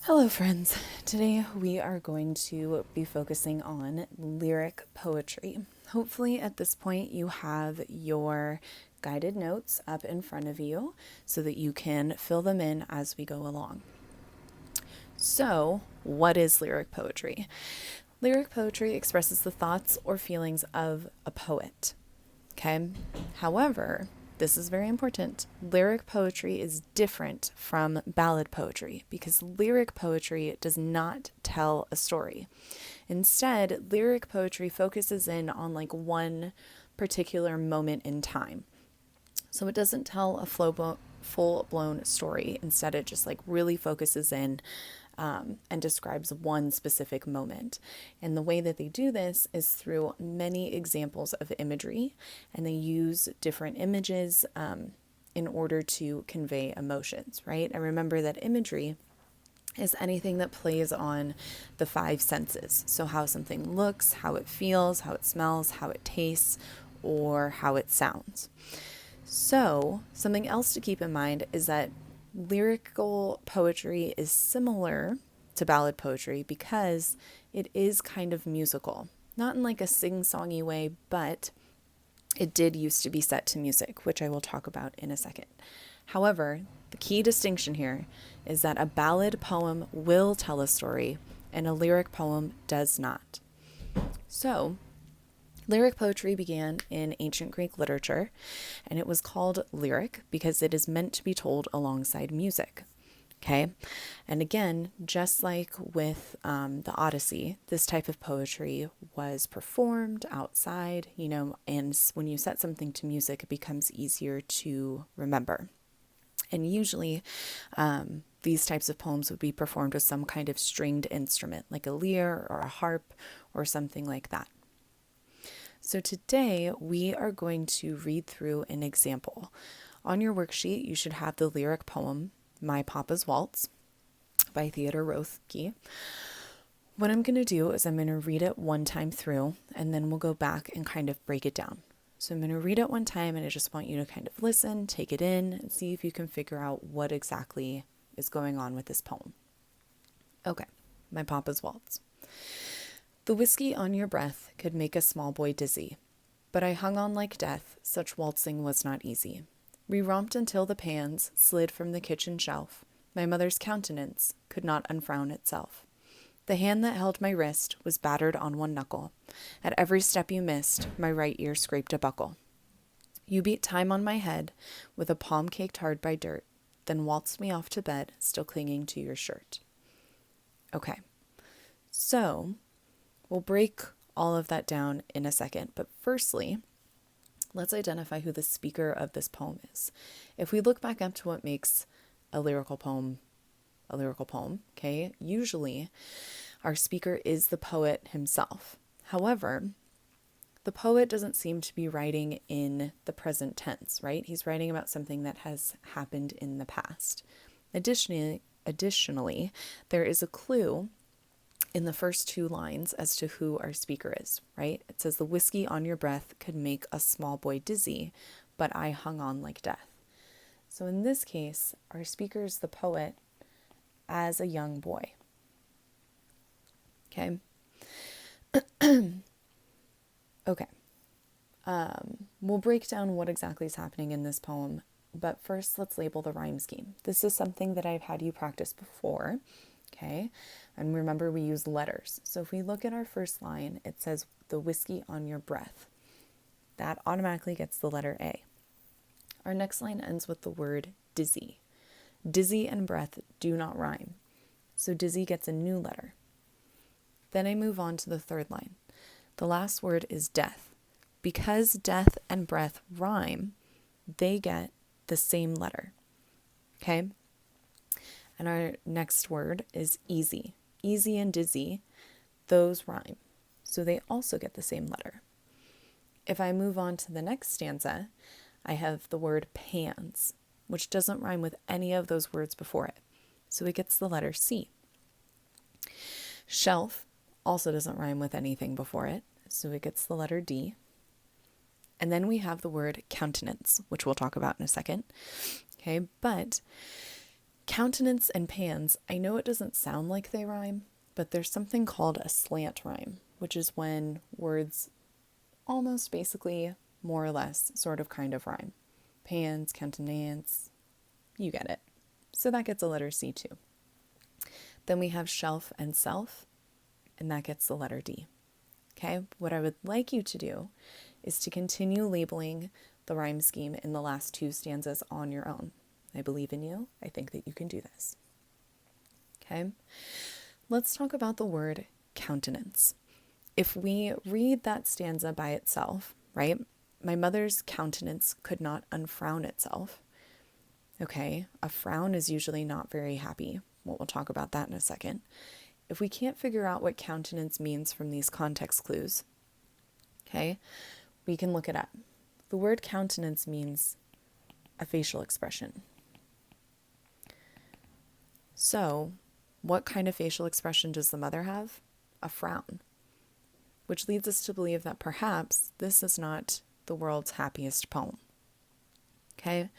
Hello, friends. Today we are going to be focusing on lyric poetry. Hopefully, at this point, you have your guided notes up in front of you so that you can fill them in as we go along. So, what is lyric poetry? Lyric poetry expresses the thoughts or feelings of a poet. Okay. However, this is very important. Lyric poetry is different from ballad poetry because lyric poetry does not tell a story. Instead, lyric poetry focuses in on like one particular moment in time. So it doesn't tell a full blown story. Instead, it just like really focuses in and describes one specific moment. And the way that they do this is through many examples of imagery, and they use different images in order to convey emotions, right? And remember that imagery is anything that plays on the five senses. So, how something looks, how it feels, how it smells, how it tastes, or how it sounds. So, something else to keep in mind is that lyrical poetry is similar to ballad poetry because it is kind of musical. Not in like a sing-songy way, but it did used to be set to music, which I will talk about in a second. However, the key distinction here is that a ballad poem will tell a story and a lyric poem does not. So, lyric poetry began in ancient Greek literature, and it was called lyric because it is meant to be told alongside music. Okay, and again, just like with the Odyssey, this type of poetry was performed outside, and when you set something to music, it becomes easier to remember. And usually, these types of poems would be performed with some kind of stringed instrument, like a lyre or a harp or something like that. So today we are going to read through an example. On your worksheet, you should have the lyric poem, My Papa's Waltz by Theodor Roethke. What I'm going to do is I'm going to read it one time through, and then we'll go back and kind of break it down. So I'm going to read it one time, and I just want you to kind of listen, take it in, and see if you can figure out what exactly is going on with this poem. Okay, My Papa's Waltz. The whiskey on your breath could make a small boy dizzy, but I hung on like death, such waltzing was not easy. We romped until the pans slid from the kitchen shelf. My mother's countenance could not unfrown itself. The hand that held my wrist was battered on one knuckle. At every step you missed, my right ear scraped a buckle. You beat time on my head with a palm caked hard by dirt, then waltzed me off to bed, still clinging to your shirt. Okay, so we'll break all of that down in a second, but firstly, let's identify who the speaker of this poem is. If we look back up to what makes a lyrical poem, okay, usually our speaker is the poet himself. However, the poet doesn't seem to be writing in the present tense, right? He's writing about something that has happened in the past. Additionally, there is a clue in the first two lines as to who our speaker is, right? It says, the whiskey on your breath could make a small boy dizzy, but I hung on like death. So in this case, our speaker is the poet as a young boy. Okay. Okay. We'll break down what exactly is happening in this poem, but first let's label the rhyme scheme. This is something that I've had you practice before. Okay, and remember we use letters. So if we look at our first line, it says the whiskey on your breath. That automatically gets the letter A. Our next line ends with the word dizzy. Dizzy and breath do not rhyme, so dizzy gets a new letter. Then I move on to the third line. The last word is death. Because death and breath rhyme, they get the same letter. Okay? And our next word is easy. Easy and dizzy, those rhyme. So they also get the same letter. If I move on to the next stanza, I have the word pans, which doesn't rhyme with any of those words before it. So it gets the letter C. Shelf also doesn't rhyme with anything before it. So it gets the letter D. And then we have the word countenance, which we'll talk about in a second. Okay, but Countenance and pans, I know it doesn't sound like they rhyme, but there's something called a slant rhyme, which is when words almost basically, more or less, sort of kind of rhyme. Pans, countenance, you get it. So that gets a letter C too. Then we have shelf and self, and that gets the letter D. Okay, what I would like you to do is to continue labeling the rhyme scheme in the last two stanzas on your own. I believe in you. I think that you can do this. Okay, let's talk about the word countenance. If we read that stanza by itself, right? My mother's countenance could not unfrown itself. Okay, a frown is usually not very happy. We'll talk about that in a second. If we can't figure out what countenance means from these context clues, okay, we can look it up. The word countenance means a facial expression. So, what kind of facial expression does the mother have? A frown. Which leads us to believe that perhaps this is not the world's happiest poem. Okay?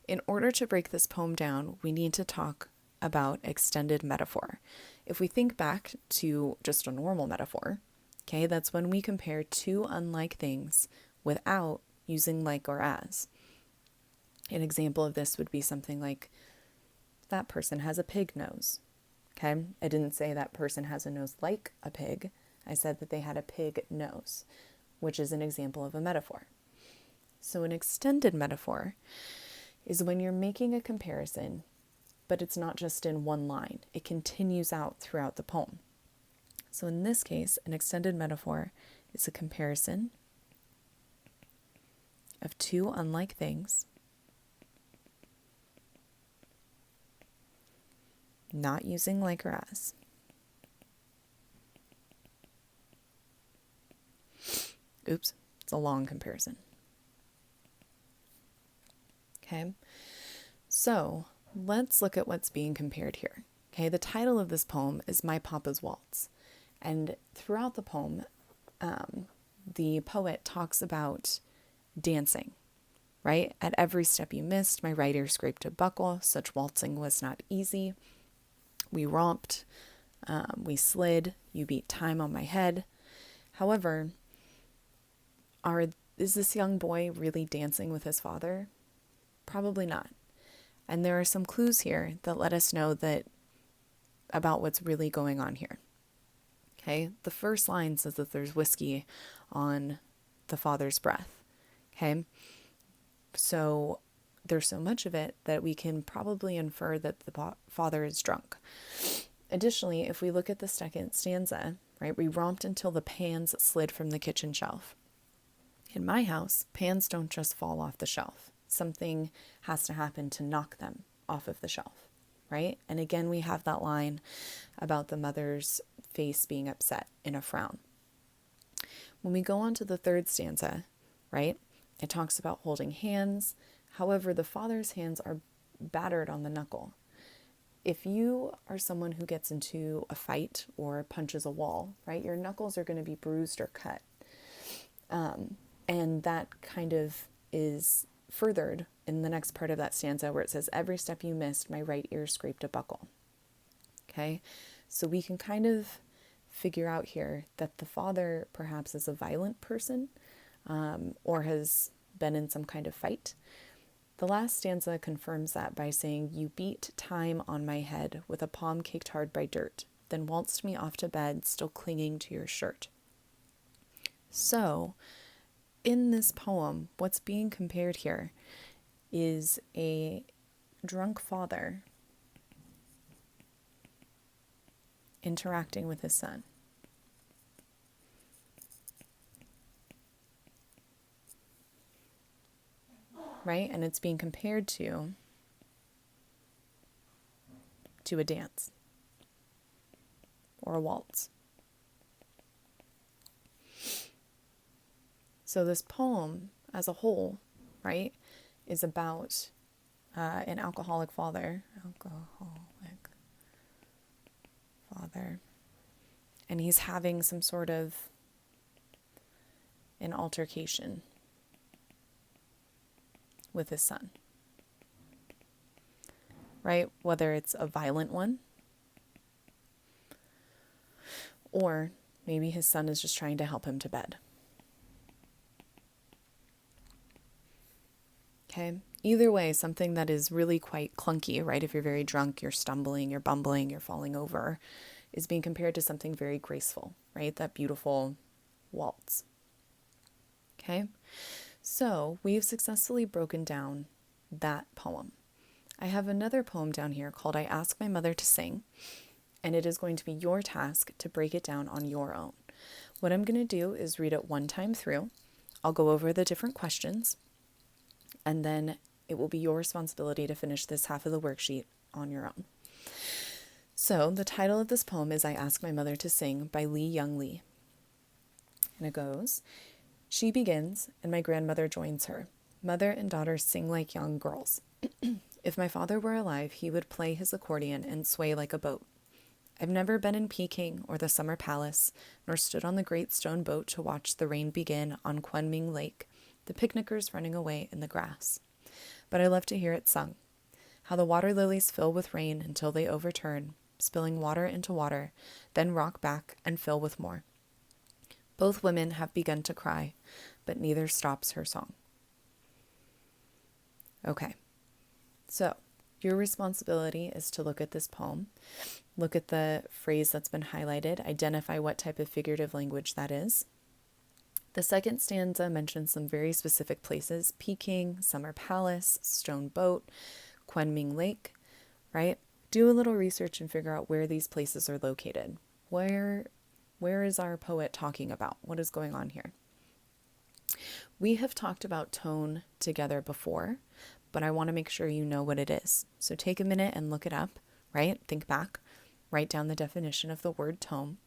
In order to break this poem down, we need to talk about extended metaphor. If we think back to just a normal metaphor, okay, that's when we compare two unlike things without using like or as. An example of this would be something like, that person has a pig nose. Okay? I didn't say that person has a nose like a pig. I said that they had a pig nose, which is an example of a metaphor. So an extended metaphor is when you're making a comparison, but it's not just in one line. It continues out throughout the poem. So in this case, an extended metaphor is a comparison of two unlike things, not using like or as. Oops, it's a long comparison. Okay, so let's look at what's being compared here. Okay, the title of this poem is My Papa's Waltz. And throughout the poem, the poet talks about dancing, right? At every step you missed, my right ear scraped a buckle. Such waltzing was not easy. We romped, we slid, you beat time on my head. However, is this young boy really dancing with his father? Probably not. And there are some clues here that let us know that about what's really going on here. Okay, the first line says that there's whiskey on the father's breath. Okay, so there's so much of it that we can probably infer that the father is drunk. Additionally, if we look at the second stanza, right, we romped until the pans slid from the kitchen shelf. In my house, pans don't just fall off the shelf. Something has to happen to knock them off of the shelf, right? And again, we have that line about the mother's face being upset in a frown. When we go on to the third stanza, right, it talks about holding hands. However, the father's hands are battered on the knuckle. If you are someone who gets into a fight or punches a wall, right, your knuckles are going to be bruised or cut. And that kind of is furthered in the next part of that stanza where it says, every step you missed, my right ear scraped a buckle. Okay, so we can kind of figure out here that the father perhaps is a violent person or has been in some kind of fight. The last stanza confirms that by saying, you beat time on my head with a palm caked hard by dirt, then waltzed me off to bed, still clinging to your shirt. So, in this poem, what's being compared here is a drunk father interacting with his son. Right? And it's being compared to a dance or a waltz. So this poem as a whole, right, is about an alcoholic father, and he's having some sort of an altercation with his son. right? Whether it's a violent one, or maybe his son is just trying to help him to bed. Okay. Either way, something that is really quite clunky, right? If you're very drunk, you're stumbling, you're bumbling, you're falling over, is being compared to something very graceful, right? That beautiful waltz. Okay. So we've successfully broken down that poem. I have another poem down here called I Ask My Mother to Sing, and it is going to be your task to break it down on your own. What I'm going to do is read it one time through. I'll go over the different questions, and then it will be your responsibility to finish this half of the worksheet on your own. So the title of this poem is I Ask My Mother to Sing by Lee Young Lee. And it goes, she begins, and my grandmother joins her. Mother and daughter sing like young girls. If my father were alive, he would play his accordion and sway like a boat. I've never been in Peking or the Summer Palace, nor stood on the great stone boat to watch the rain begin on Kunming Lake, the picnickers running away in the grass. But I love to hear it sung. How the water lilies fill with rain until they overturn, spilling water into water, then rock back and fill with more. Both women have begun to cry, but neither stops her song. Okay, so your responsibility is to look at this poem, look at the phrase that's been highlighted, identify what type of figurative language that is. The second stanza mentions some very specific places: Peking, Summer Palace, Stone Boat, Kunming Lake, right? Do a little research and figure out where these places are located. Where is our poet talking about? What is going on here? We have talked about tone together before, but I want to make sure you know what it is. So take a minute and look it up, right? Think back, write down the definition of the word tone,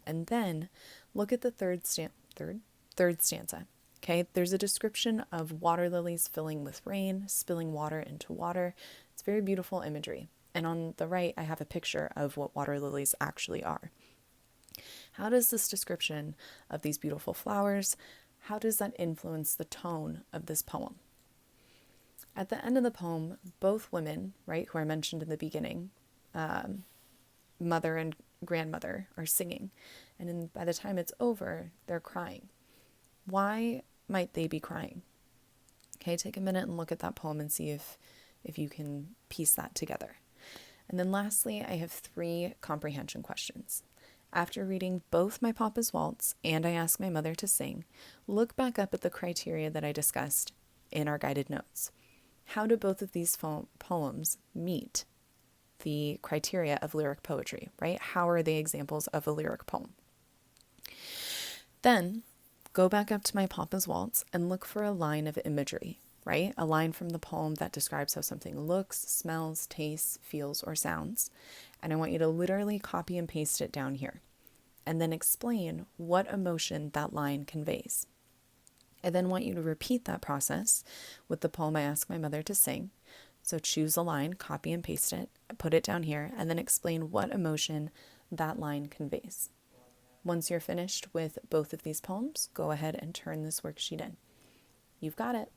and then look at the third stanza. Okay, there's a description of water lilies filling with rain, spilling water into water. It's very beautiful imagery. And on the right, I have a picture of what water lilies actually are. How does this description of these beautiful flowers, how does that influence the tone of this poem? At the end of the poem, both women, right, who I mentioned in the beginning, mother and grandmother, are singing. And by the time it's over, they're crying. Why might they be crying? Okay, take a minute and look at that poem and see if you can piece that together. And then lastly, I have 3 comprehension questions. After reading both My Papa's Waltz and I Ask My Mother to Sing, look back up at the criteria that I discussed in our guided notes. How do both of these poems meet the criteria of lyric poetry, right? How are they examples of a lyric poem? Then go back up to My Papa's Waltz and look for a line of imagery, right? A line from the poem that describes how something looks, smells, tastes, feels, or sounds. And I want you to literally copy and paste it down here, and then explain what emotion that line conveys. I then want you to repeat that process with the poem I Ask My Mother to Sing. So choose a line, copy and paste it, put it down here, and then explain what emotion that line conveys. Once you're finished with both of these poems, go ahead and turn this worksheet in. You've got it.